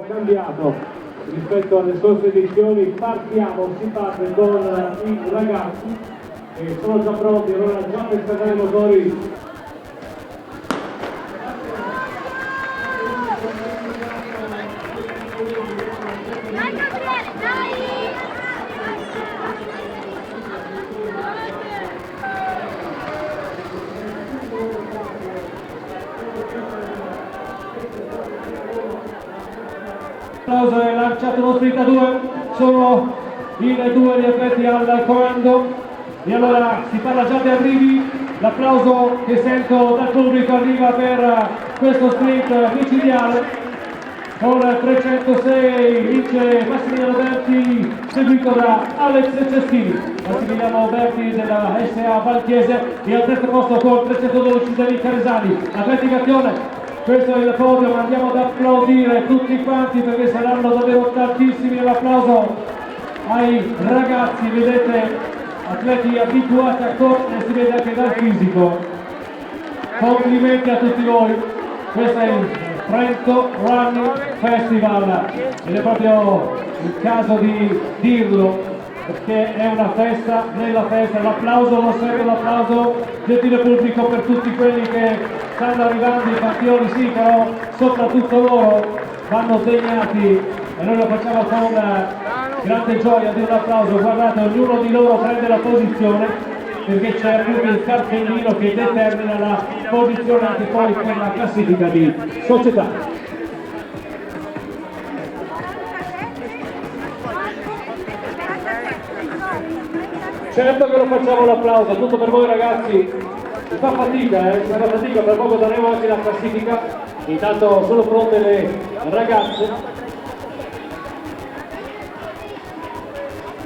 cambiato rispetto alle scorse edizioni. Si parte con i ragazzi che sono già pronti, allora già per scaricare i motori. Applauso è lanciato lo sprint a 2, sono i due gli atleti al comando e allora si parla già di arrivi. L'applauso che sento dal pubblico arriva per questo sprint micidiale. Con 306 vince Massimiliano Berti, seguito da Alex Cestini. Massimiliano Berti della SA Valchiese e al terzo posto con 312 Dani Caresani. Atletica Azione. Questo è il podio, ma andiamo ad applaudire tutti quanti perché saranno davvero tantissimi. L'applauso ai ragazzi, vedete, atleti abituati a correre, si vede anche dal fisico. Complimenti a tutti voi, questo è il Trento Running Festival ed è proprio il caso di dirlo perché è una festa nella festa. L'applauso, lo serve l'applauso, gentile pubblico, per tutti quelli che stanno arrivando, i campioni sì, però soprattutto loro vanno degnati e noi lo facciamo con grande gioia di un applauso. Guardate, ognuno di loro prende la posizione perché c'è proprio il cartellino che determina la posizione anche poi per la classifica di società. Certo che lo facciamo l'applauso, tutto per voi ragazzi, si fa fatica, per poco daremo anche la classifica, intanto sono pronte le ragazze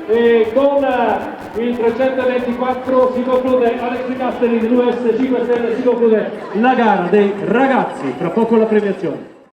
e con il 324 si conclude Alex Castelli dell'US 5 Stelle, si conclude la gara dei ragazzi, tra poco la premiazione.